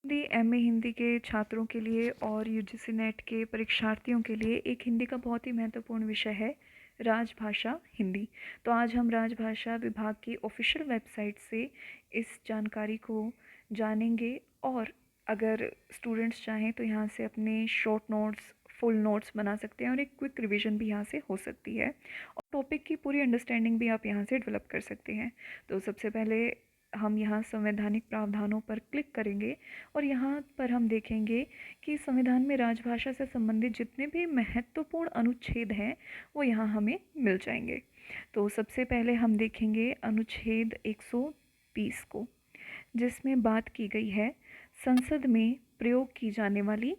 Hindi MA Hindi के छात्रों के लिए और यूजीसी नेट के परीक्षार्थियों के लिए एक हिंदी का बहुत ही महत्वपूर्ण विषय है राजभाषा हिंदी। तो आज हम राजभाषा विभाग की ऑफिशियल वेबसाइट से इस जानकारी को जानेंगे और अगर स्टूडेंट्स चाहें तो यहाँ से अपने शॉर्ट नोट्स फुल नोट्स बना सकते हैं और एक क्विक रिवीजन भी यहाँ से हो सकती है और टॉपिक की पूरी अंडरस्टैंडिंग भी आप यहाँ से डेवलप कर सकते हैं। तो सबसे पहले हम यहाँ संवैधानिक प्रावधानों पर क्लिक करेंगे और यहाँ पर हम देखेंगे कि संविधान में राजभाषा से संबंधित जितने भी महत्वपूर्ण अनुच्छेद हैं वो यहाँ हमें मिल जाएंगे। तो सबसे पहले हम देखेंगे अनुच्छेद 120 को, जिसमें बात की गई है संसद में प्रयोग की जाने वाली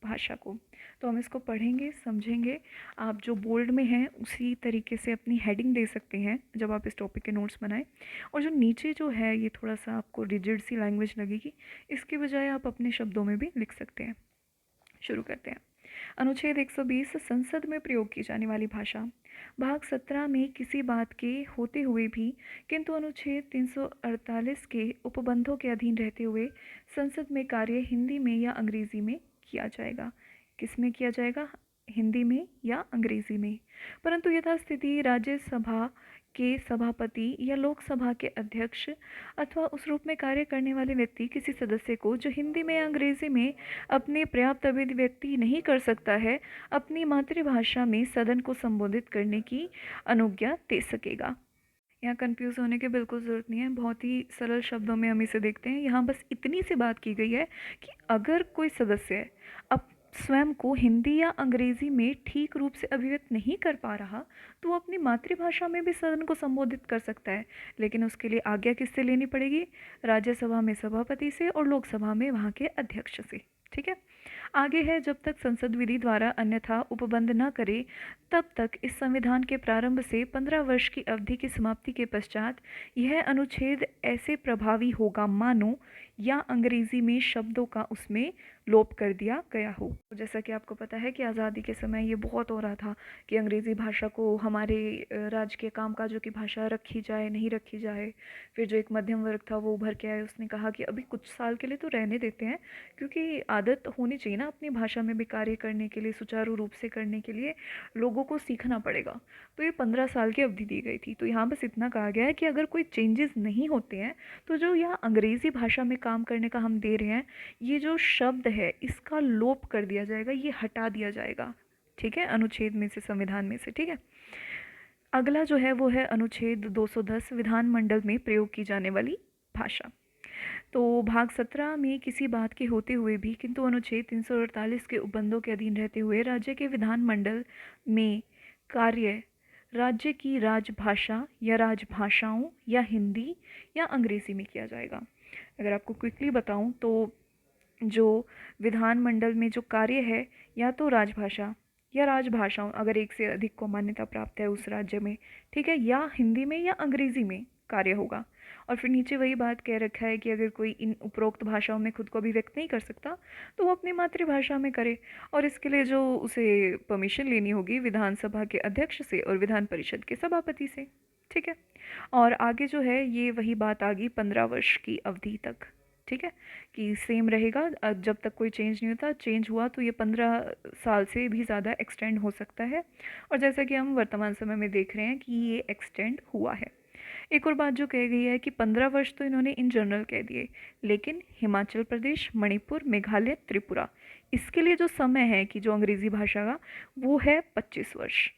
भाषा को। तो हम इसको पढ़ेंगे, समझेंगे। आप जो बोल्ड में हैं उसी तरीके से अपनी हेडिंग दे सकते हैं जब आप इस टॉपिक के नोट्स बनाएं। और जो नीचे जो है ये थोड़ा सा आपको रिजिड सी लैंग्वेज लगेगी, इसके बजाय आप अपने शब्दों में भी लिख सकते हैं। शुरू करते हैं। अनुच्छेद 120 संसद में प्रयोग की जाने वाली भाषा। भाग 17 में किसी बात के होते हुए भी किंतु अनुच्छेद 348 के उपबंधों के अधीन रहते हुए संसद में कार्य हिंदी में या अंग्रेजी में किया जाएगा। किस में किया जाएगा? हिंदी में या अंग्रेजी में। परंतु यथास्थिति राज्यसभा के सभापति या लोकसभा के अध्यक्ष अथवा उस रूप में कार्य करने वाले व्यक्ति किसी सदस्य को जो हिंदी में या अंग्रेजी में अपने पर्याप्त अभिव्यक्ति नहीं कर सकता है, अपनी मातृभाषा में सदन को संबोधित करने की अनुज्ञा दे सकेगा। यहाँ कंफ्यूज होने की बिल्कुल ज़रूरत नहीं है, बहुत ही सरल शब्दों में हम इसे देखते हैं। यहाँ बस इतनी सी बात की गई है कि अगर कोई सदस्य अब स्वयं को हिंदी या अंग्रेजी में ठीक रूप से अभिव्यक्त नहीं कर पा रहा तो वो अपनी मातृभाषा में भी सदन को संबोधित कर सकता है, लेकिन उसके लिए आज्ञा किससे लेनी पड़ेगी? राज्यसभा में सभापति से और लोकसभा में वहाँ के अध्यक्ष से। ठीक है। आगे है, जब तक संसद विधि द्वारा अन्यथा उपबंध न करे तब तक इस संविधान के प्रारंभ से 15 वर्ष की अवधि की समाप्ति के पश्चात यह अनुच्छेद ऐसे प्रभावी होगा मानो या अंग्रेजी में शब्दों का उसमें लोप कर दिया गया हो। तो जैसा कि आपको पता है कि आज़ादी के समय ये बहुत हो रहा था कि अंग्रेज़ी भाषा को हमारे राज्य के कामकाजों की भाषा रखी जाए, नहीं रखी जाए। फिर जो एक मध्यम वर्ग था वो उभर के आए, उसने कहा कि अभी कुछ साल के लिए तो रहने देते हैं, क्योंकि आदत होनी चाहिए ना अपनी भाषा में भी कार्य करने के लिए, सुचारू रूप से करने के लिए लोगों को सीखना पड़ेगा। तो ये 15 साल की अवधि दी गई थी। तो यहाँ बस इतना कहा गया है कि अगर कोई चेंजेस नहीं होते हैं तो जो यहाँ अंग्रेज़ी भाषा में काम करने का हम दे रहे हैं, ये जो शब्द है इसका लोप कर दिया जाएगा, ये हटा दिया जाएगा। ठीक है, अनुच्छेद में से, संविधान में से। ठीक है। अगला जो है वो है अनुच्छेद 210 विधानमंडल में प्रयोग की जाने वाली भाषा। तो भाग 17 में किसी बात के होते हुए भी किंतु अनुच्छेद 348 के उपबंधों के अधीन रहते हुए राज्य के विधानमंडल में कार्य राज्य की राजभाषा या राजभाषाओं या हिंदी या अंग्रेजी में किया जाएगा। अगर आपको क्विकली बताऊं तो जो विधानमंडल में जो कार्य है या तो राजभाषा या राजभाषाओं, अगर एक से अधिक को मान्यता प्राप्त है उस राज्य में, ठीक है, या हिंदी में या अंग्रेजी में कार्य होगा। और फिर नीचे वही बात कह रखा है कि अगर कोई इन उपरोक्त भाषाओं में खुद को अभिव्यक्त नहीं कर सकता तो वो अपनी मातृभाषा में करे, और इसके लिए जो उसे परमिशन लेनी होगी विधानसभा के अध्यक्ष से और विधान परिषद के सभापति से। ठीक है। और आगे जो है ये वही बात आ गई 15 वर्ष की अवधि तक। ठीक है, कि सेम रहेगा, जब तक कोई चेंज नहीं होता। चेंज हुआ तो ये 15 साल से भी ज़्यादा एक्सटेंड हो सकता है, और जैसा कि हम वर्तमान समय में देख रहे हैं कि ये एक्सटेंड हुआ है। एक और बात जो कही गई है कि 15 वर्ष तो इन्होंने इन जनरल कह दिए, लेकिन हिमाचल प्रदेश, मणिपुर, मेघालय, त्रिपुरा, इसके लिए जो समय है कि जो अंग्रेज़ी भाषा का, वो है 25 वर्ष।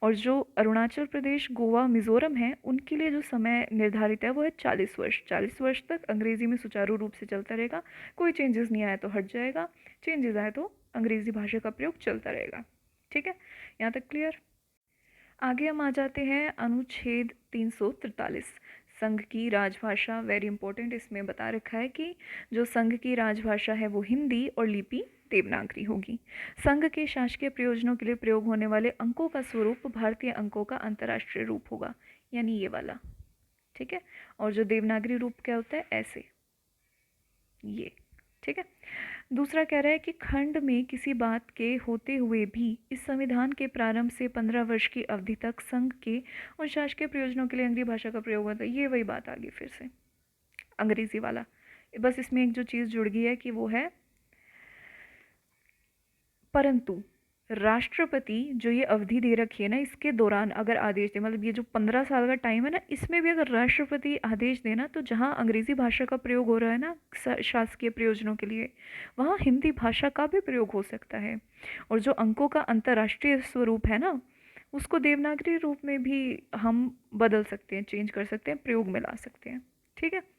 और जो अरुणाचल प्रदेश, गोवा, मिज़ोरम है, उनके लिए जो समय निर्धारित है वो है 40 वर्ष। 40 वर्ष तक अंग्रेज़ी में सुचारू रूप से चलता रहेगा, कोई चेंजेस नहीं आया तो हट जाएगा, चेंजेस आए तो अंग्रेज़ी भाषा का प्रयोग चलता रहेगा। ठीक है, यहाँ तक क्लियर। आगे हम आ जाते हैं अनुच्छेद 343 संघ की राजभाषा। वेरी इंपॉर्टेंट, इसमें बता रखा है कि जो संघ की राजभाषा है वो हिंदी और लिपि देवनागरी होगी। संघ के शासकीय प्रयोजनों के लिए प्रयोग होने वाले अंकों का स्वरूप भारतीय अंकों का अंतर्राष्ट्रीय रूप होगा, यानी ये वाला। ठीक है। और जो देवनागरी रूप क्या होता है? ऐसे, ये। ठीक है। दूसरा कह रहा है कि खंड में किसी बात के होते हुए भी इस संविधान के प्रारंभ से 15 वर्ष की अवधि तक संघ के उन शासकीय प्रयोजनों के लिए अंग्रेजी भाषा का प्रयोग होता है। ये वही बात आ गई फिर से, अंग्रेजी वाला, बस इसमें एक जो चीज़ जुड़ गई है कि वो है परंतु राष्ट्रपति जो ये अवधि दे रखी है ना, इसके दौरान अगर आदेश दे, मतलब ये जो 15 साल का टाइम है ना, इसमें भी अगर राष्ट्रपति आदेश देना, तो जहाँ अंग्रेजी भाषा का प्रयोग हो रहा है ना शासकीय प्रयोजनों के लिए, वहाँ हिंदी भाषा का भी प्रयोग हो सकता है। और जो अंकों का अंतर्राष्ट्रीय स्वरूप है ना, उसको देवनागरी रूप में भी हम बदल सकते हैं, चेंज कर सकते हैं, प्रयोग में ला सकते हैं। ठीक है।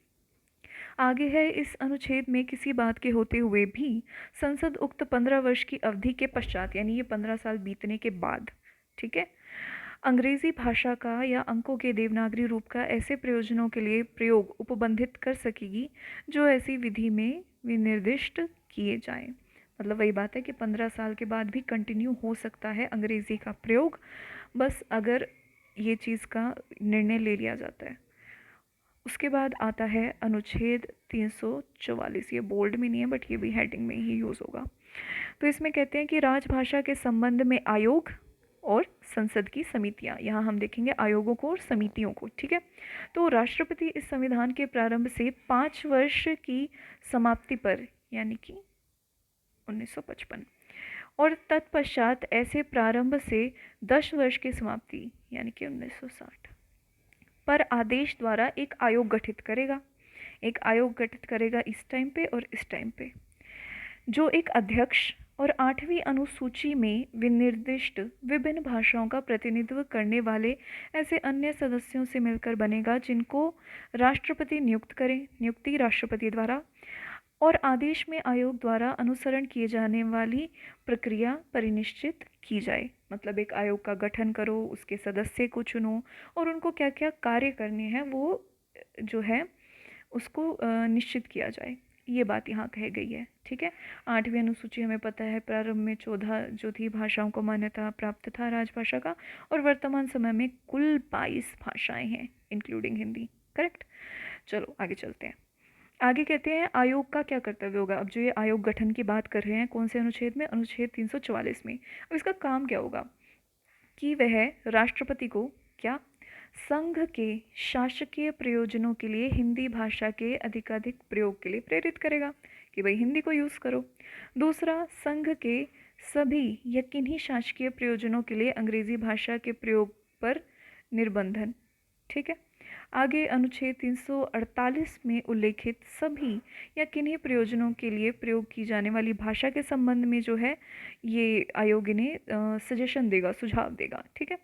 आगे है, इस अनुच्छेद में किसी बात के होते हुए भी संसद उक्त 15 वर्ष की अवधि के पश्चात, यानी ये 15 साल बीतने के बाद, ठीक है, अंग्रेजी भाषा का या अंकों के देवनागरी रूप का ऐसे प्रयोजनों के लिए प्रयोग उपबंधित कर सकेगी जो ऐसी विधि में विनिर्दिष्ट किए जाएं। मतलब वही बात है कि 15 साल के बाद भी कंटिन्यू हो सकता है अंग्रेजी का प्रयोग, बस अगर ये चीज़ का निर्णय ले लिया जाता है। उसके बाद आता है अनुच्छेद 344। ये बोल्ड में नहीं है बट ये भी हेडिंग में ही यूज़ होगा। तो इसमें कहते हैं कि राजभाषा के संबंध में आयोग और संसद की समितियां, यहाँ हम देखेंगे आयोगों को और समितियों को। ठीक है। तो राष्ट्रपति इस संविधान के प्रारंभ से 5 वर्ष की समाप्ति पर, यानी कि 1955, और तत्पश्चात ऐसे प्रारंभ से 10 वर्ष की समाप्ति, यानी कि 1960 पर आदेश द्वारा एक आयोग गठित करेगा। एक आयोग गठित करेगा इस टाइम पे और इस टाइम पे, जो एक अध्यक्ष और 8वीं अनुसूची में विनिर्दिष्ट विभिन्न भाषाओं का प्रतिनिधित्व करने वाले ऐसे अन्य सदस्यों से मिलकर बनेगा, जिनको राष्ट्रपति नियुक्त करें, नियुक्ति राष्ट्रपति द्वारा, और आदेश में आयोग द्वारा अनुसरण किए जाने वाली प्रक्रिया परिनिश्चित की जाए। मतलब एक आयोग का गठन करो, उसके सदस्य को चुनो और उनको क्या क्या कार्य करने हैं वो जो है उसको निश्चित किया जाए। ये बात यहाँ कही गई है। ठीक है। 8वीं अनुसूची हमें पता है प्रारंभ में 14 जो थी भाषाओं को मान्यता प्राप्त था राजभाषा का, और वर्तमान समय में कुल 22 भाषाएं हैं इंक्लूडिंग हिंदी। करेक्ट। चलो आगे चलते हैं। आगे कहते हैं आयोग का क्या कर्तव्य होगा। अब जो ये आयोग गठन की बात कर रहे हैं कौन से अनुच्छेद में, अनुच्छेद 344 में। अब इसका काम क्या होगा कि वह राष्ट्रपति को क्या, संघ के शासकीय प्रयोजनों के लिए हिंदी भाषा के अधिकाधिक प्रयोग के लिए प्रेरित करेगा कि भाई हिंदी को यूज़ करो। दूसरा, संघ के सभी या किन्हीं शासकीय प्रयोजनों के लिए अंग्रेजी भाषा के प्रयोग पर निर्बंधन। ठीक है। आगे अनुच्छेद 348 में उल्लेखित सभी या किन्हीं प्रयोजनों के लिए प्रयोग की जाने वाली भाषा के संबंध में जो है ये आयोग ने सजेशन देगा, सुझाव देगा। ठीक है।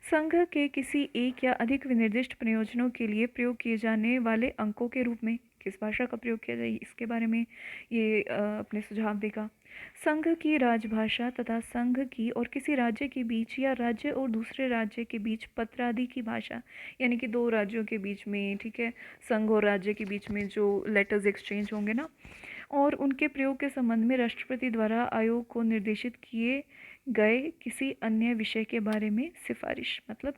संघ के किसी एक या अधिक विनिर्दिष्ट प्रयोजनों के लिए प्रयोग किए जाने वाले अंकों के रूप में किस भाषा का प्रयोग किया जाए, इसके बारे में ये अपने सुझाव देगा। संघ की राजभाषा तथा संघ की और किसी राज्य के बीच या राज्य और दूसरे राज्य के बीच पत्रादि की भाषा, यानी कि दो राज्यों के बीच में, ठीक है, संघ और राज्य के बीच में जो लेटर्स एक्सचेंज होंगे ना, और उनके प्रयोग के संबंध में राष्ट्रपति द्वारा आयोग को निर्देशित किए गए किसी अन्य विषय के बारे में सिफारिश। मतलब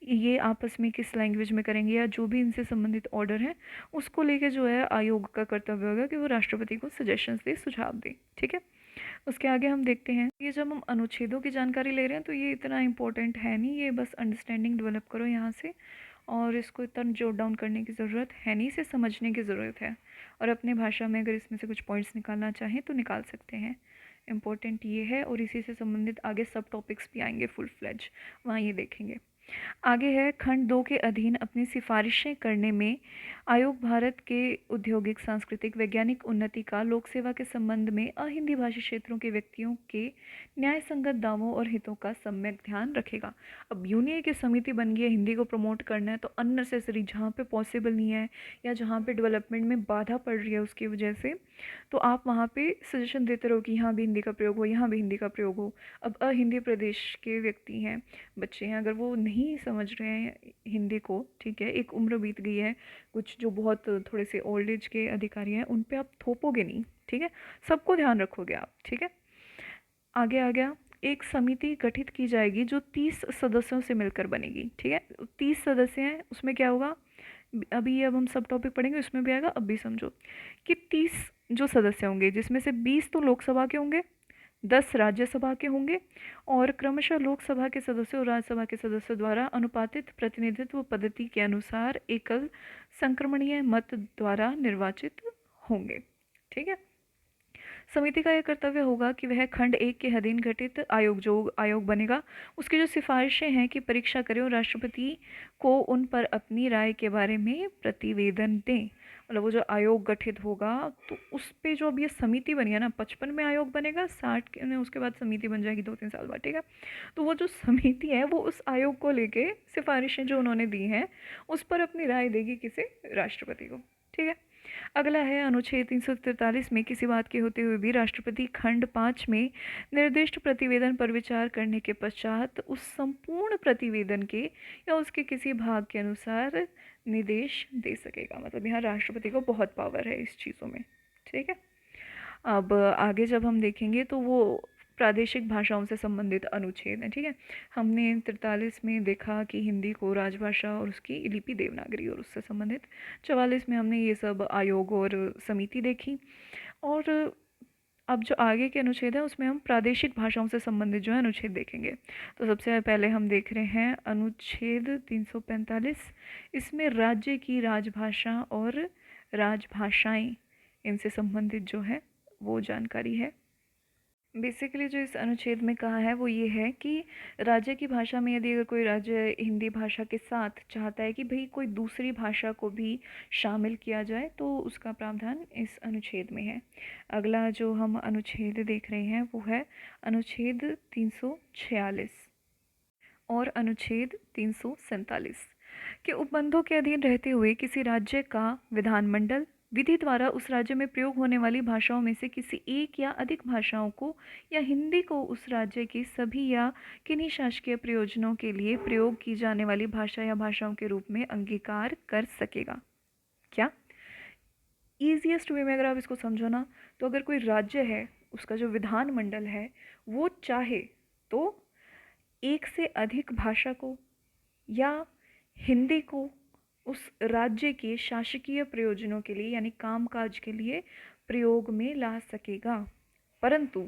ये आपस में किस लैंग्वेज में करेंगे या जो भी इनसे संबंधित ऑर्डर है उसको लेके जो है आयोग का कर्तव्य होगा कि वो राष्ट्रपति को सजेशंस दे, सुझाव दे। ठीक है। उसके आगे हम देखते हैं, ये जब हम अनुच्छेदों की जानकारी ले रहे हैं तो ये इतना इम्पोर्टेंट है नहीं, ये बस अंडरस्टैंडिंग डेवलप करो यहाँ से, और इसको इतना जोट डाउन करने की ज़रूरत है नहीं, इसे समझने की ज़रूरत है। और अपने भाषा में अगर इसमें से कुछ पॉइंट्स निकालना चाहें तो निकाल सकते हैं। इम्पोर्टेंट ये है, और इसी से संबंधित आगे सब टॉपिक्स भी आएंगे फुल फ्लेज, वहाँ ये देखेंगे। आगे है, खंड 2 के अधीन अपनी सिफारिशें करने में आयोग भारत के औद्योगिक, सांस्कृतिक, वैज्ञानिक उन्नति का लोक सेवा के संबंध में अहिंदी भाषी क्षेत्रों के व्यक्तियों के न्याय संगत दावों और हितों का सम्यक ध्यान रखेगा। अब यूँ नहीं है कि समिति बन गई है, हिंदी को प्रमोट करना है तो अननेसेसरी जहाँ पे पॉसिबल नहीं है या जहाँ पे डेवलपमेंट में बाधा पड़ रही है उसकी वजह से, तो आप वहाँ पे सजेशन देते रहो कि यहाँ भी हिंदी का प्रयोग हो, यहाँ भी हिंदी का प्रयोग हो। अब अहिंदी प्रदेश के व्यक्ति हैं, बच्चे हैं, अगर वो नहीं समझ रहे हैं हिंदी को, ठीक है, एक उम्र बीत गई है, कुछ जो बहुत थोड़े से ओल्ड एज के अधिकारी हैं उन पे आप थोपोगे नहीं। ठीक है। सबको ध्यान रखोगे आप। ठीक है। आगे आ गया, एक समिति गठित की जाएगी जो 30 सदस्यों से मिलकर बनेगी। ठीक है। 30 सदस्य हैं, उसमें क्या होगा अभी, अब हम सब टॉपिक पढ़ेंगे उसमें भी आएगा। अब भी समझो कि 30 जो सदस्य होंगे जिसमें से 20 तो लोकसभा के होंगे, 10 राज्यसभा के होंगे, और क्रमशः लोकसभा के सदस्यों और राज्यसभा के सदस्यों द्वारा अनुपातित प्रतिनिधित्व पद्धति के अनुसार एकल संक्रमणीय मत द्वारा निर्वाचित होंगे। ठीक है। समिति का यह कर्तव्य होगा कि वह खंड 1 के अधीन गठित जो आयोग बनेगा उसकी जो सिफारिशें हैं कि परीक्षा करें और राष्ट्रपति को उन पर अपनी राय के बारे में प्रतिवेदन दें। मतलब वो जो आयोग गठित होगा तो उस पे जो अब ये समिति बनी है ना, 55 में आयोग बनेगा, 60 में उसके बाद समिति बन जाएगी 2-3 साल बाद। ठीक है। तो वो जो समिति है वो उस आयोग को लेके सिफारिशें जो उन्होंने दी हैं उस पर अपनी राय देगी किसे, राष्ट्रपति को। ठीक है। अगला है अनुच्छेद 343 में किसी बात के होते हुए भी राष्ट्रपति खंड 5 में निर्दिष्ट प्रतिवेदन पर विचार करने के पश्चात उस संपूर्ण प्रतिवेदन के या उसके किसी भाग के अनुसार निर्देश दे सकेगा। मतलब यहाँ राष्ट्रपति को बहुत पावर है इस चीज़ों में। ठीक है। अब आगे जब हम देखेंगे तो वो प्रादेशिक भाषाओं से संबंधित अनुच्छेद है। ठीक है। हमने 43 में देखा कि हिंदी को राजभाषा और उसकी लिपि देवनागरी और उससे संबंधित। 44 में हमने ये सब आयोग और समिति देखी। और अब जो आगे के अनुच्छेद है उसमें हम प्रादेशिक भाषाओं से संबंधित जो है अनुच्छेद देखेंगे। तो सबसे पहले हम देख रहे हैं अनुच्छेद 345। इसमें राज्य की राजभाषा और राजभाषाएं इनसे संबंधित जो है वो जानकारी है। बेसिकली जो इस अनुच्छेद में कहा है वो ये है कि राज्य की भाषा में यदि अगर कोई राज्य हिंदी भाषा के साथ चाहता है कि भाई कोई दूसरी भाषा को भी शामिल किया जाए तो उसका प्रावधान इस अनुच्छेद में है। अगला जो हम अनुच्छेद देख रहे हैं वो है अनुच्छेद 346 और अनुच्छेद 347 के उपबंधों के अधीन रहते हुए किसी राज्य का विधानमंडल विधि द्वारा उस राज्य में प्रयोग होने वाली भाषाओं में से किसी एक या अधिक भाषाओं को या हिंदी को उस राज्य की सभी या किन्हीं शासकीय प्रयोजनों के लिए प्रयोग की जाने वाली भाषा या भाषाओं के रूप में अंगीकार कर सकेगा। क्या ईजिएस्ट वे में अगर आप इसको समझो ना, तो अगर कोई राज्य है उसका जो विधानमंडल है वो चाहे तो एक से अधिक भाषा को या हिंदी को उस राज्य के शासकीय प्रयोजनों के लिए यानी कामकाज के लिए प्रयोग में ला सकेगा, परंतु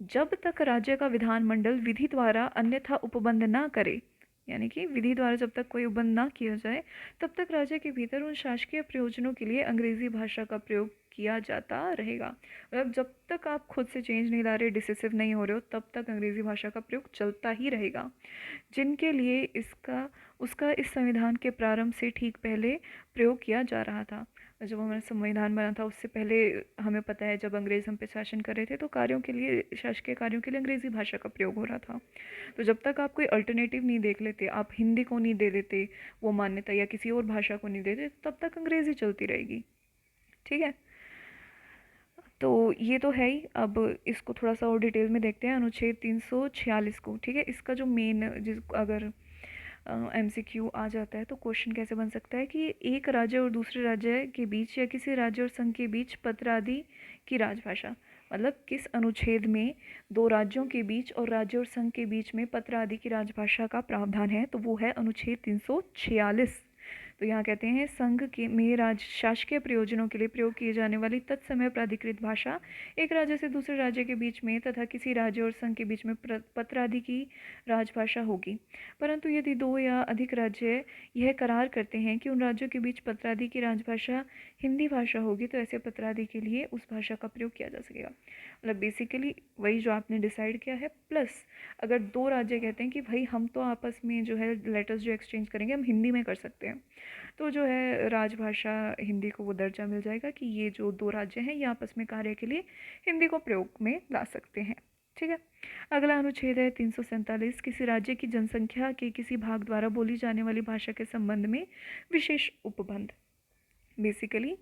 जब तक राज्य का विधानमंडल विधि द्वारा अन्यथा उपबंध ना करे, यानी कि विधि द्वारा जब तक कोई उपबंध ना किया जाए तब तक राज्य के भीतर उन शासकीय प्रयोजनों के लिए अंग्रेजी भाषा का प्रयोग किया जाता रहेगा। मतलब जब तक आप खुद से चेंज नहीं ला रहे, डिसिसिव नहीं हो रहे हो, तब तक अंग्रेजी भाषा का प्रयोग चलता ही रहेगा। जिनके लिए इसका उसका इस संविधान के प्रारंभ से ठीक पहले प्रयोग किया जा रहा था। जब हमारा संविधान बना था उससे पहले हमें पता है जब अंग्रेज हम पे शासन कर रहे थे तो कार्यों के लिए, शासकीय कार्यों के लिए अंग्रेजी भाषा का प्रयोग हो रहा था। तो जब तक आप कोई अल्टरनेटिव नहीं देख लेते, आप हिंदी को नहीं दे देते वो मान्यता या किसी और भाषा को नहीं देते, तब तक अंग्रेजी चलती रहेगी। ठीक है। तो ये तो है ही। अब इसको थोड़ा सा और डिटेल में देखते हैं अनुच्छेद 346 को। ठीक है। इसका जो मेन जिस अगर एमसीक्यू आ जाता है तो क्वेश्चन कैसे बन सकता है कि एक राज्य और दूसरे राज्य के बीच या किसी राज्य और संघ के बीच पत्र आदि की राजभाषा, मतलब किस अनुच्छेद में दो राज्यों के बीच और राज्य और संघ के बीच में पत्र आदि की राजभाषा का प्रावधान है, तो वो है अनुच्छेद 346। तो यहाँ कहते हैं संघ के में राज्य शासकीय प्रयोजनों के लिए प्रयोग किए जाने वाली तत्समय प्राधिकृत भाषा एक राज्य से दूसरे राज्य के बीच में तथा किसी राज्य और संघ के बीच में पत्र आदि की राजभाषा होगी। परंतु यदि दो या अधिक राज्य यह करार करते हैं कि उन राज्यों के बीच पत्र आदि की राजभाषा हिंदी भाषा होगी तो ऐसे पत्र आदि के लिए उस भाषा का प्रयोग किया जा सकेगा। मतलब बेसिकली वही जो आपने डिसाइड किया है, प्लस अगर दो राज्य कहते हैं कि भाई हम तो आपस में जो है लेटर्स जो एक्सचेंज करेंगे हम हिंदी में कर सकते हैं, तो जो है राजभाषा हिंदी को वो दर्जा मिल जाएगा कि ये जो दो राज्य हैं ये आपस में कार्य के लिए हिंदी को प्रयोग में ला सकते हैं। ठीक है। अगला अनुच्छेद है 347, किसी राज्य की जनसंख्या के किसी भाग द्वारा बोली जाने वाली भाषा के संबंध में विशेष उपबंध। बेसिकली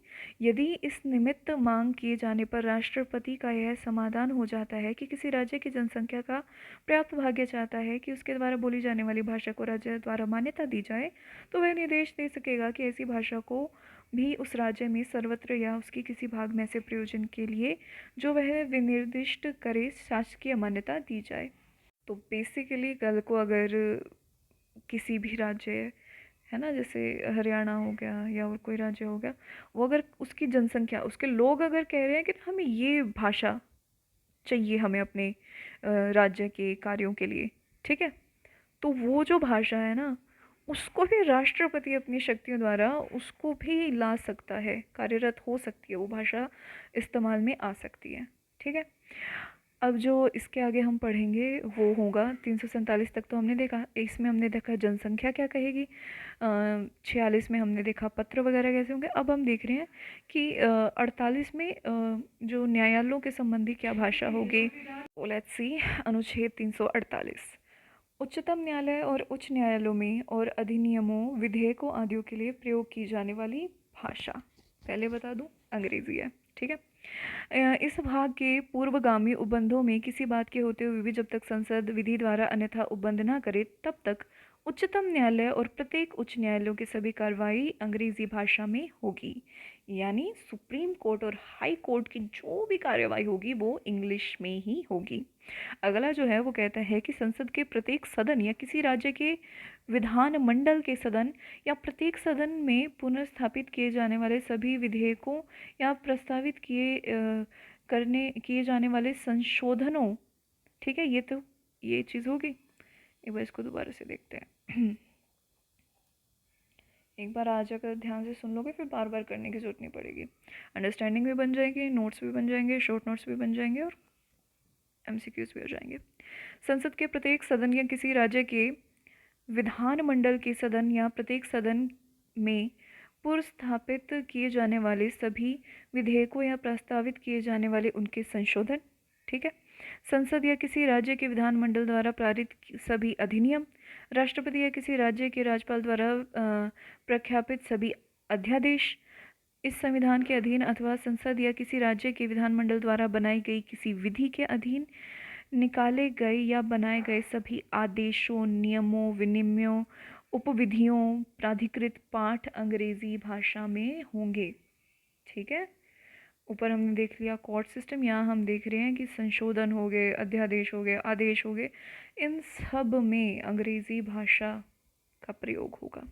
यदि इस निमित्त मांग किए जाने पर राष्ट्रपति का यह समाधान हो जाता है कि किसी राज्य की जनसंख्या का पर्याप्त भाग्य चाहता है कि उसके द्वारा बोली जाने वाली भाषा को राज्य द्वारा मान्यता दी जाए, तो वह निर्देश दे सकेगा कि ऐसी भाषा को भी उस राज्य में सर्वत्र या उसकी किसी भाग में ऐसे प्रयोजन के लिए जो वह विनिर्दिष्ट करे शासकीय मान्यता दी जाए। तो बेसिकली कल को अगर किसी भी राज्य है ना, जैसे हरियाणा हो गया या और कोई राज्य हो गया, वो अगर उसकी जनसंख्या, उसके लोग अगर कह रहे हैं कि हमें ये भाषा चाहिए हमें अपने राज्य के कार्यों के लिए, ठीक है, तो वो जो भाषा है ना उसको भी राष्ट्रपति अपनी शक्तियों द्वारा उसको भी ला सकता है, कार्यरत हो सकती है, वो भाषा इस्तेमाल में आ सकती है। ठीक है। अब जो इसके आगे हम पढ़ेंगे वो होगा 347 तक। तो हमने देखा, इसमें हमने देखा जनसंख्या क्या कहेगी, 46 में हमने देखा पत्र वगैरह कैसे होंगे। अब हम देख रहे हैं कि 48 में जो न्यायालयों के संबंधी क्या भाषा होगी। लेट्स सी, अनुच्छेद 348, उच्चतम न्यायालय और उच्च न्यायालयों में और अधिनियमों, विधेयकों आदियों के लिए प्रयोग की जाने वाली भाषा, पहले बता दूं, अंग्रेजी है। ठीक है। इस भाग के पूर्वगामी उपबंधों में किसी बात के होते हुए भी जब तक संसद विधि द्वारा अन्यथा उपबंध न करे तब तक उच्चतम न्यायालय और प्रत्येक उच्च न्यायालयों की सभी कार्रवाई अंग्रेजी भाषा में होगी। यानी सुप्रीम कोर्ट और हाई कोर्ट की जो भी कार्रवाई होगी वो इंग्लिश में ही होगी। अगला जो है वो कहता है कि संसद के प्रत्येक सदन या किसी राज्य के विधानमंडल के सदन या प्रत्येक सदन में पुनर्स्थापित किए जाने वाले सभी विधेयकों या प्रस्तावित किए जाने वाले संशोधनों, ठीक है, ये चीज़ होगी। एक बार इसको दोबारा से देखते हैं। एक बार आज अगर ध्यान से सुन लोगे फिर बार बार करने की जरूरत नहीं पड़ेगी। अंडरस्टैंडिंग भी बन जाएगी, नोट्स भी बन जाएंगे, शॉर्ट नोट्स भी बन जाएंगे और एमसीक्यूज भी हो जाएंगे। संसद के प्रत्येक सदन या किसी राज्य के विधानमंडल के सदन या प्रत्येक सदन में पुनर्स्थापित किए जाने वाले सभी विधेयकों या प्रस्तावित किए जाने वाले उनके संशोधन। ठीक है। संसद या किसी राज्य के विधानमंडल द्वारा पारित सभी अधिनियम, राष्ट्रपति या किसी राज्य के राज्यपाल द्वारा प्रख्यापित सभी अध्यादेश, इस संविधान के अधीन अथवा संसद या किसी राज्य के विधानमंडल द्वारा बनाई गई किसी विधि के अधीन निकाले गए या बनाए गए सभी आदेशों, नियमों, विनियमों, उपविधियों, प्राधिकृत पाठ अंग्रेजी भाषा में होंगे। ठीक है। ऊपर हमने देख लिया कोर्ट सिस्टम, यहाँ हम देख रहे हैं कि संशोधन हो गए, अध्यादेश हो गए, आदेश हो गए, इन सब में अंग्रेजी भाषा का प्रयोग होगा।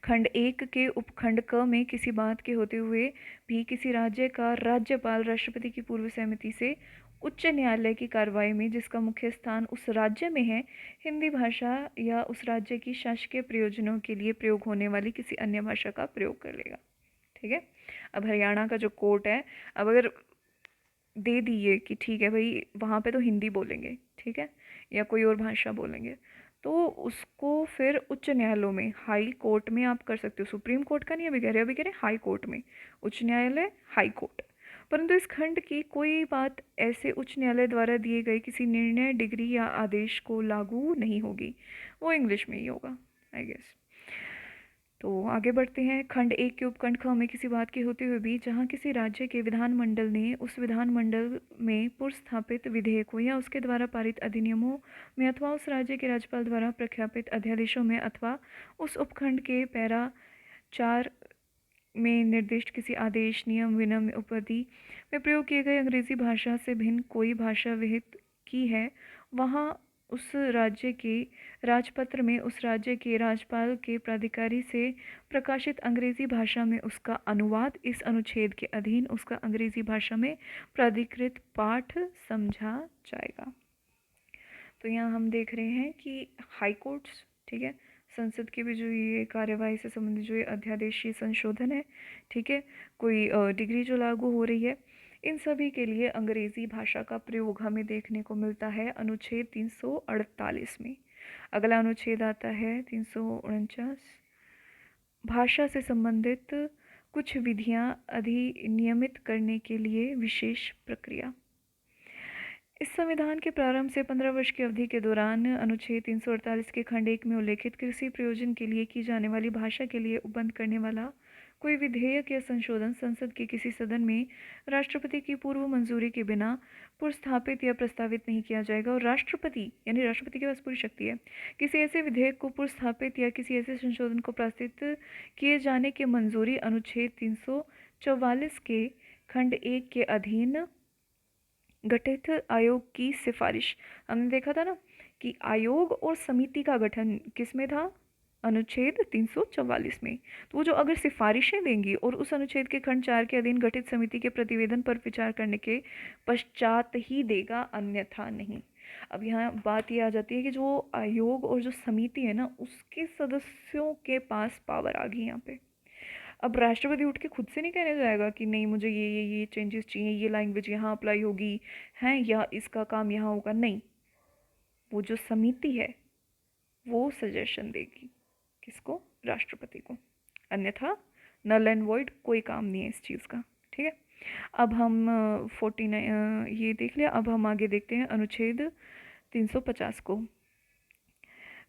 खंड 1 के उपखंड क में किसी बात के होते हुए भी किसी राज्य का राज्यपाल राष्ट्रपति की पूर्व सहमति से उच्च न्यायालय की कार्रवाई में जिसका मुख्य स्थान उस राज्य में है, हिंदी भाषा या उस राज्य की शासकीय प्रयोजनों के लिए प्रयोग होने वाली किसी अन्य भाषा का प्रयोग कर लेगा। ठीक है। अब हरियाणा का जो कोर्ट है, अब अगर दे दिए कि ठीक है भाई वहाँ पे तो हिंदी बोलेंगे, ठीक है, या कोई और भाषा बोलेंगे, तो उसको फिर उच्च न्यायालयों में, हाई कोर्ट में आप कर सकते हो। सुप्रीम कोर्ट का नहीं अभी कह रहे हाई कोर्ट में, उच्च न्यायालय, हाई कोर्ट। परंतु इस खंड की कोई बात ऐसे उच्च न्यायालय द्वारा दिए गए किसी निर्णय, डिग्री या आदेश को लागू नहीं होगी, वो इंग्लिश में ही होगा आई गेस। तो आगे बढ़ते हैं। खंड 1 के उपखंड ख में किसी बात के होते हुए भी जहाँ किसी राज्य के विधानमंडल ने उस विधानमंडल में पुनर्स्थापित विधेयकों या उसके द्वारा पारित अधिनियमों में अथवा उस राज्य के राज्यपाल द्वारा प्रख्यापित अध्यादेशों में अथवा उस उपखंड के पैरा 4 में निर्दिष्ट किसी आदेश, नियम, विनियम, उपविधि में प्रयोग किए गए अंग्रेजी भाषा से भिन्न कोई भाषा विहित की है, वहाँ उस राज्य के राजपत्र में उस राज्य के राज्यपाल के प्राधिकारी से प्रकाशित अंग्रेजी भाषा में उसका अनुवाद इस अनुच्छेद के अधीन उसका अंग्रेजी भाषा में प्राधिकृत पाठ समझा जाएगा। तो यहाँ हम देख रहे हैं कि हाई कोर्ट्स, ठीक है, संसद की भी जो ये कार्यवाही से संबंधित जो ये अध्यादेशीय संशोधन है, ठीक है, कोई डिग्री जो लागू हो रही है, इन सभी के लिए अंग्रेजी भाषा का प्रयोग हमें देखने को मिलता है अनुच्छेद 348 में। अगला अनुच्छेद आता है 349, भाषा से संबंधित कुछ विधियां अधिनियमित करने के लिए विशेष प्रक्रिया। इस संविधान के प्रारंभ से 15 वर्ष की अवधि के दौरान अनुच्छेद 348 के खंड 1 में उल्लेखित कृषि प्रयोजन के लिए की जाने वाली भाषा के लिए उपबंध करने वाला कोई विधेयक या संशोधन संसद के किसी सदन में राष्ट्रपति की पूर्व मंजूरी के बिना पुनर्स्थापित या प्रस्तावित नहीं किया जाएगा। और राष्ट्रपति यानी राष्ट्रपति के पास पूरी शक्ति है किसी ऐसे विधेयक को पुनर्स्थापित या किसी ऐसे संशोधन को प्रस्तावित किए जाने की मंजूरी अनुच्छेद 344 के खंड 1 के अधीन गठित आयोग की सिफारिश। हमने देखा था ना कि आयोग और समिति का गठन किस में था, अनुच्छेद 344 में। तो वो जो अगर सिफारिशें देंगी और उस अनुच्छेद के खंड 4 के अधीन गठित समिति के प्रतिवेदन पर विचार करने के पश्चात ही देगा, अन्यथा नहीं। अब यहाँ बात ये आ जाती है कि जो आयोग और जो समिति है ना, उसके सदस्यों के पास पावर आ गई यहाँ पे। अब राष्ट्रपति उठ के खुद से नहीं कहने जाएगा कि नहीं मुझे ये चेंजेस चाहिए, ये लैंग्वेज यहाँ अप्लाई होगी हैं, या इसका काम यहाँ होगा, नहीं। वो जो समिति है वो सजेशन देगी, किसको? राष्ट्रपति को। अन्यथा नल एंड वॉइड, कोई काम नहीं है इस चीज़ का। ठीक है, अब हम 49 ये देख लिया। अब हम आगे देखते हैं अनुच्छेद 350 को।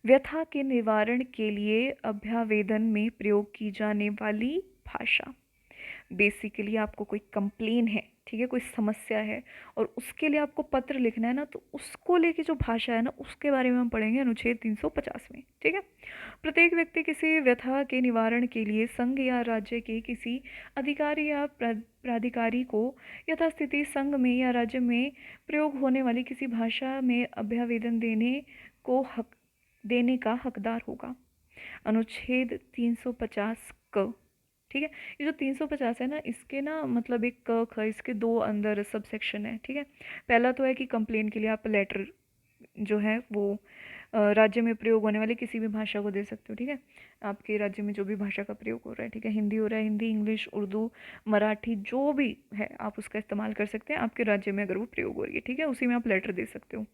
व्यथा के निवारण के लिए अभ्यावेदन में प्रयोग की जाने वाली भाषा। बेसिकली आपको कोई कंप्लेन है, ठीक है, कोई समस्या है और उसके लिए आपको पत्र लिखना है ना, तो उसको लेके जो भाषा है ना, उसके बारे में हम पढ़ेंगे अनुच्छेद 350 में। ठीक है, प्रत्येक व्यक्ति किसी व्यथा के निवारण के लिए संघ या राज्य के किसी अधिकारी या प्राधिकारी को यथास्थिति संघ में या राज्य में प्रयोग होने वाली किसी भाषा में अभ्यावेदन देने का हकदार होगा। अनुच्छेद 350 क। ठीक है, ये जो 350 है ना, इसके ना मतलब एक क ख, इसके दो अंदर सब सेक्शन है। ठीक है, पहला तो है कि कंप्लेन के लिए आप लेटर जो है वो राज्य में प्रयोग होने वाली किसी भी भाषा को दे सकते हो। ठीक है, आपके राज्य में जो भी भाषा का प्रयोग हो रहा है, ठीक है, हिंदी हो रहा है, हिंदी, इंग्लिश, उर्दू, मराठी, जो भी है आप उसका इस्तेमाल कर सकते हैं आपके राज्य में अगर वो प्रयोग हो रही है। ठीक है, उसी में आप लेटर दे सकते हो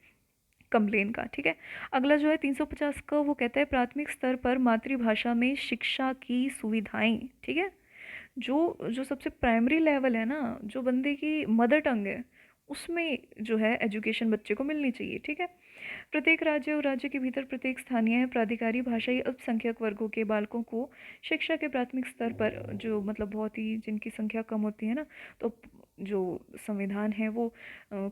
कंप्लेन का। ठीक है, अगला जो है 350 का, वो कहता है प्राथमिक स्तर पर मातृभाषा में शिक्षा की सुविधाएं। ठीक है, जो जो सबसे प्राइमरी लेवल है ना, जो बंदे की मदर टंग है, उसमें जो है एजुकेशन बच्चे को मिलनी चाहिए। ठीक है, प्रत्येक राज्य और राज्य के भीतर प्रत्येक स्थानीय प्राधिकारी भाषाई अल्पसंख्यक वर्गों के बालकों को शिक्षा के प्राथमिक स्तर पर, जो मतलब बहुत ही जिनकी संख्या कम होती है ना, तो जो संविधान है वो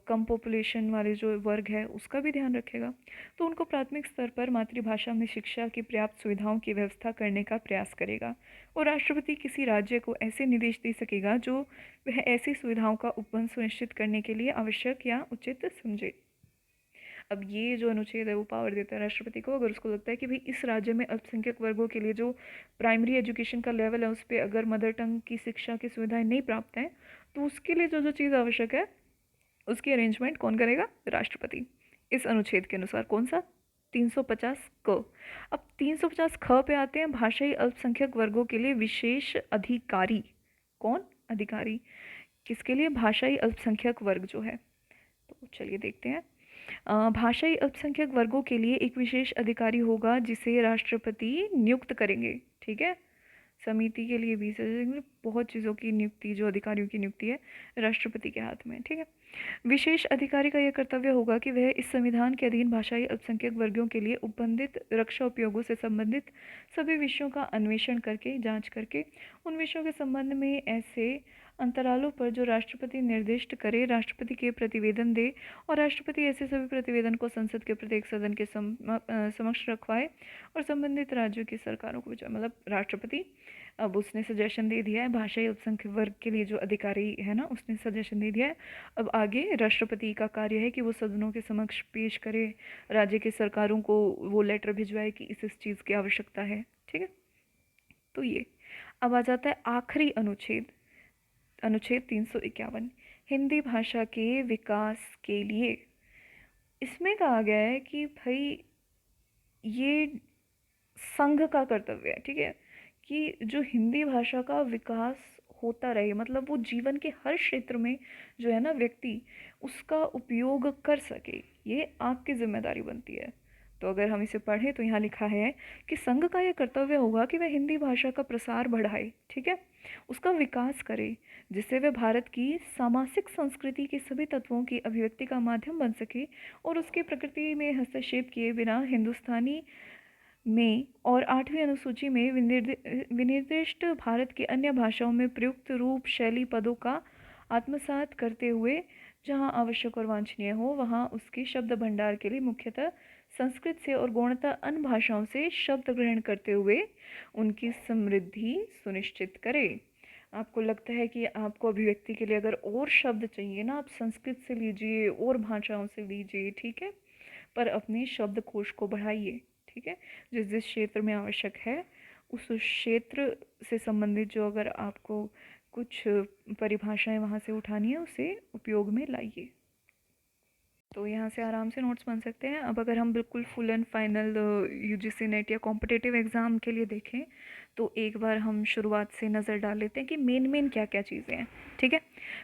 कम पॉपुलेशन वाले जो वर्ग है उसका भी ध्यान रखेगा, तो उनको प्राथमिक स्तर पर मातृभाषा में शिक्षा की पर्याप्त सुविधाओं की व्यवस्था करने का प्रयास करेगा। और राष्ट्रपति किसी राज्य को ऐसे निर्देश दे सकेगा जो वह ऐसी सुविधाओं का उपबंध सुनिश्चित करने के लिए आवश्यक या उचित समझे। अब ये जो अनुच्छेद है वो पावर देता है राष्ट्रपति को, अगर उसको लगता है कि भाई इस राज्य में अल्पसंख्यक वर्गों के लिए जो प्राइमरी एजुकेशन का लेवल है उस पर अगर मदर टंग की शिक्षा की सुविधाएं नहीं प्राप्त हैं, तो उसके लिए जो जो चीज़ आवश्यक है उसकी अरेंजमेंट कौन करेगा? राष्ट्रपति। इस अनुच्छेद के अनुसार कौन सा? 350 क। अब 350 ख पे आते हैं, भाषाई अल्पसंख्यक वर्गों के लिए विशेष अधिकारी। कौन अधिकारी? किसके लिए? भाषाई अल्पसंख्यक वर्ग जो है। तो चलिए देखते हैं। भाषाई अल्पसंख्यक वर्गों के लिए एक विशेष अधिकारी होगा जिसे राष्ट्रपति नियुक्त करेंगे। ठीक है, समिति के लिए भी बहुत चीज़ों की नियुक्ति, जो अधिकारियों की नियुक्ति है, राष्ट्रपति के हाथ में। ठीक है, विशेष अधिकारी का यह कर्तव्य होगा कि वह इस संविधान के अधीन भाषाई अल्पसंख्यक वर्गों के लिए उपबंधित रक्षा उपयोगों से संबंधित सभी विषयों का अन्वेषण करके, जांच करके, उन विषयों के संबंध में ऐसे अंतरालों पर जो राष्ट्रपति निर्दिष्ट करे, राष्ट्रपति के प्रतिवेदन दे और राष्ट्रपति ऐसे सभी प्रतिवेदन को संसद के प्रत्येक सदन के समक्ष रखवाए और संबंधित राज्यों की सरकारों को भेजे। मतलब राष्ट्रपति, अब उसने सजेशन दे दिया है भाषाई अल्पसंख्यक वर्ग के लिए, जो अधिकारी है ना उसने सजेशन दे दिया है। अब आगे राष्ट्रपति का कार्य है कि वो सदनों के समक्ष पेश करे, राज्य की सरकारों को वो लेटर भिजवाए कि इस चीज़ की आवश्यकता है। ठीक है, तो ये अब आ जाता है आखिरी अनुच्छेद, अनुच्छेद 351, हिंदी भाषा के विकास के लिए। इसमें कहा गया है कि भाई ये संघ का कर्तव्य है। ठीक है, कि जो हिंदी भाषा का विकास होता रहे, मतलब वो जीवन के हर क्षेत्र में जो है ना व्यक्ति उसका उपयोग कर सके, ये आपकी जिम्मेदारी बनती है। तो अगर हम इसे पढ़ें तो यहाँ लिखा है कि संघ का यह कर्तव्य होगा कि वह हिंदी भाषा का प्रसार बढ़ाए, ठीक है, उसका विकास करे, जिससे वह भारत की सामासिक संस्कृति के सभी तत्वों की अभिव्यक्ति का माध्यम बन सके और उसकी प्रकृति में हस्तक्षेप किए बिना हिंदुस्तानी में और 8वीं अनुसूची में विनिर्दिष्ट भारत की अन्य भाषाओं में प्रयुक्त रूप शैली पदों का आत्मसात करते हुए जहाँ आवश्यक और वांछनीय हो वहाँ उसके शब्द भंडार के लिए मुख्यतः संस्कृत से और गौणतः अन्य भाषाओं से शब्द ग्रहण करते हुए उनकी समृद्धि सुनिश्चित करे। आपको लगता है कि आपको अभिव्यक्ति के लिए अगर और शब्द चाहिए ना, आप संस्कृत से लीजिए और भाषाओं से लीजिए, ठीक है, पर अपने शब्दकोश को बढ़ाइए। ठीक है, जिस जिस क्षेत्र में आवश्यक है उस क्षेत्र से संबंधित जो अगर आपको कुछ परिभाषाएं वहाँ से उठानी है उसे उपयोग में लाइए। तो यहाँ से आराम से नोट्स बन सकते हैं। अब अगर हम बिल्कुल full and final UGC net या कॉम्पिटिटिव एग्ज़ाम के लिए देखें, तो एक बार हम शुरुआत से नज़र डाल लेते हैं कि मेन क्या क्या चीज़ें हैं। ठीक है,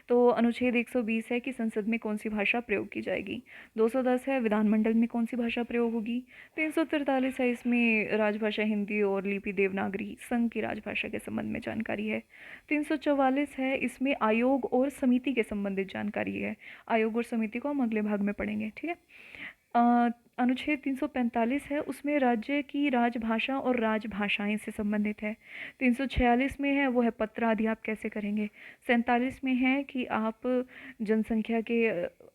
तो अनुच्छेद 120 है कि संसद में कौन सी भाषा प्रयोग की जाएगी। 210 है विधानमंडल में कौन सी भाषा प्रयोग होगी। 343 है, इसमें राजभाषा हिंदी और लिपि देवनागरी संघ की राजभाषा के संबंध में जानकारी है। 344 है, इसमें आयोग और समिति के संबंधित जानकारी है। आयोग और समिति को हम अगले भाग में पढ़ेंगे। ठीक है, अनुच्छेद 345 है, उसमें राज्य की राजभाषा और राजभाषाएं से संबंधित है। 346 में है वो है पत्र आदि आप कैसे करेंगे। 47 में है कि आप जनसंख्या के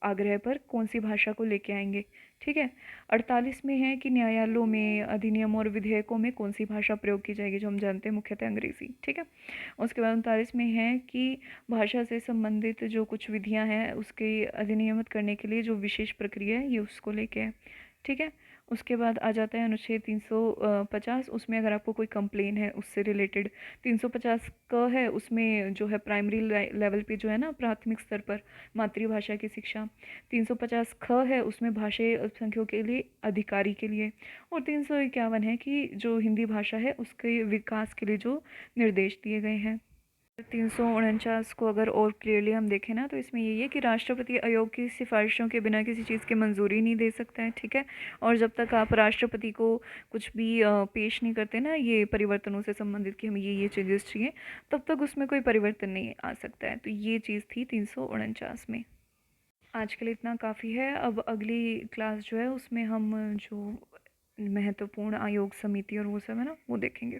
आग्रह पर कौन सी भाषा को लेके आएंगे। ठीक है, 48 में है कि न्यायालयों में अधिनियम और विधेयकों में कौन सी भाषा प्रयोग की जाएगी, जो हम जानते हैं मुख्यतः अंग्रेज़ी। ठीक है, उसके बाद 39 में है कि भाषा से संबंधित जो कुछ विधियां हैं उसके अधिनियमित करने के लिए जो विशेष प्रक्रिया है ये उसको लेके है। ठीक है, उसके बाद आ जाता है अनुच्छेद 350, उसमें अगर आपको कोई कंप्लेन है उससे रिलेटेड। 350 क है, उसमें जो है प्राइमरी लेवल पे जो है ना, प्राथमिक स्तर पर मातृभाषा की शिक्षा। 350 ख है, उसमें भाषाई अल्पसंख्यकों के लिए अधिकारी के लिए। और 351 है कि जो हिंदी भाषा है उसके विकास के लिए जो निर्देश दिए गए हैं। 349 को अगर और क्लियरली हम देखें ना, तो इसमें यही है कि राष्ट्रपति आयोग की सिफारिशों के बिना किसी चीज़ की मंजूरी नहीं दे सकता है। ठीक है, और जब तक आप राष्ट्रपति को कुछ भी पेश नहीं करते ना ये परिवर्तनों से संबंधित कि हमें ये चेंजेस चाहिए, तब तक उसमें कोई परिवर्तन नहीं आ सकता है। तो ये चीज़ थी 349 में। आज के लिए इतना काफ़ी है। अब अगली क्लास जो है उसमें हम जो महत्वपूर्ण आयोग समिति और वो सब है ना वो देखेंगे।